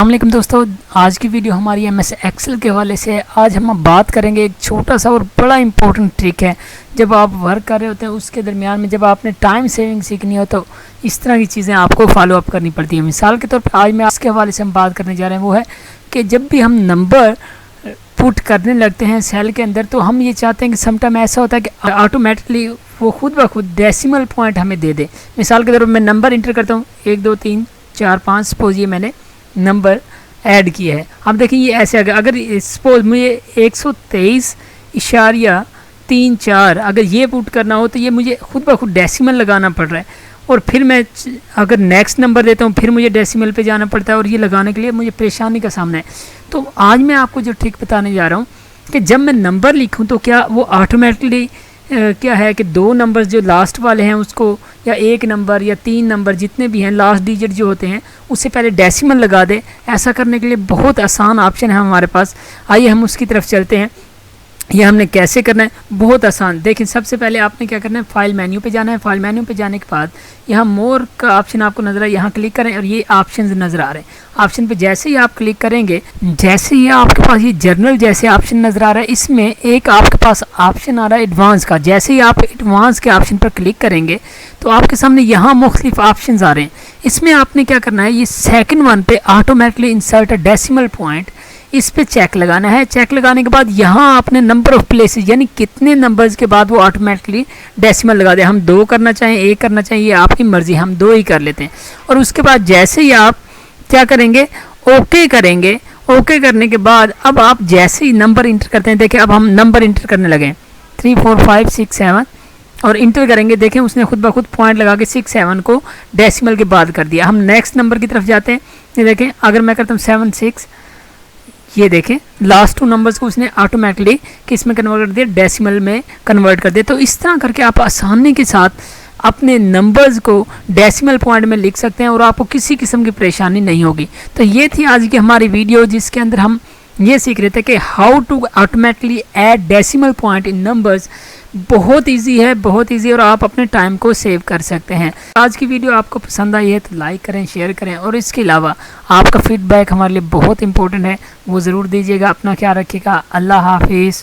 वालेकुम दोस्तों, आज की वीडियो हमारी एमएस एक्सेल के हवाले से है। आज हम बात करेंगे एक छोटा सा और बड़ा इंपॉर्टेंट ट्रिक है। जब आप वर्क कर रहे होते हैं उसके दरमियान में जब आपने टाइम सेविंग सीखनी हो तो इस तरह की चीज़ें आपको फॉलो अप करनी पड़ती है। मिसाल के तौर पर आज मैं इसके हवाले से हम बात करने जा रहे हैं, वो है कि जब भी हम नंबर पुट करने लगते हैं सेल के अंदर तो हम ये चाहते हैं कि समटाइम ऐसा होता है कि ऑटोमेटिकली वो खुद ब खुद डेसिमल पॉइंट हमें दे दे। मिसाल के तौर पर मैं नंबर इंटर करता हूँ 1 2 3 4 5, सपोज ये मैंने नंबर ऐड किया है। अब देखिए ये ऐसे अगर सपोज मुझे 123.34 अगर ये पुट करना हो तो ये मुझे खुद ब खुद डेसिमल लगाना पड़ रहा है, और फिर मैं अगर नेक्स्ट नंबर देता हूँ फिर मुझे डेसिमल पे जाना पड़ता है, और ये लगाने के लिए मुझे परेशानी का सामना है। तो आज मैं आपको जो ट्रिक बताने जा रहा हूँ कि जब मैं नंबर लिखूँ तो क्या वो ऑटोमेटिकली क्या है कि 2 नंबर्स जो लास्ट वाले हैं उसको, या 1 नंबर या 3 नंबर जितने भी हैं लास्ट डिजिट जो होते हैं उससे पहले डेसिमल लगा दे। ऐसा करने के लिए बहुत आसान ऑप्शन है हमारे पास। आइए हम उसकी तरफ चलते हैं। ये हमने कैसे करना है, बहुत आसान। देखिए सबसे पहले आपने क्या करना है, फाइल मेन्यू पे जाना है। फाइल मेन्यू पे जाने के बाद यहाँ मोर का ऑप्शन आपको नजर आए, यहाँ क्लिक करें और ये ऑप्शंस नजर आ रहे हैं। ऑप्शन पे जैसे ही आप क्लिक करेंगे, जैसे ही आपके पास ये जर्नल जैसे ऑप्शन नजर आ रहा है, इसमें एक आपके पास ऑप्शन आ रहा है एडवांस का। जैसे ही आप एडवांस के ऑप्शन पर क्लिक करेंगे तो आपके सामने यहाँ मुख्तलिफ ऑप्शन आ रहे हैं। इसमें आपने क्या करना है, ये सेकंड वन पे automatically insert a decimal point, इस पे चेक लगाना है। चेक लगाने के बाद यहाँ आपने नंबर ऑफ प्लेसेस यानी कितने नंबर्स के बाद वो ऑटोमेटिकली डेसिमल लगा दे। हम 2 करना चाहें 1 करना चाहें ये आपकी मर्जी, हम 2 ही कर लेते हैं। और उसके बाद जैसे ही आप क्या करेंगे, ओके करेंगे। ओके करने के बाद अब आप जैसे ही नंबर इंटर करते हैं, देखिए अब हम नंबर इंटर करने लगे 3 4 5 6 7 और इंटर करेंगे। देखें उसने खुद ब खुद पॉइंट लगा के 6 7 को डेसिमल के बाद कर दिया। हम नेक्स्ट नंबर की तरफ जाते हैं। ये देखें अगर मैं करता हूँ 7 6, ये देखें लास्ट 2 नंबर्स को उसने ऑटोमेटिकली किस में कन्वर्ट कर दिया, डेसिमल में कन्वर्ट कर दिया। तो इस तरह करके आप आसानी के साथ अपने नंबर्स को डेसिमल पॉइंट में लिख सकते हैं और आपको किसी किस्म की परेशानी नहीं होगी। तो ये थी आज की हमारी वीडियो जिसके अंदर हम ये सीख रहे थे कि how to automatically add decimal point in numbers. बहुत इजी है, बहुत इजी, और आप अपने टाइम को सेव कर सकते हैं। आज की वीडियो आपको पसंद आई है तो लाइक करें, शेयर करें, और इसके अलावा आपका फीडबैक हमारे लिए बहुत इंपॉर्टेंट है, वो ज़रूर दीजिएगा। अपना ख्याल रखिएगा। अल्लाह हाफिज़।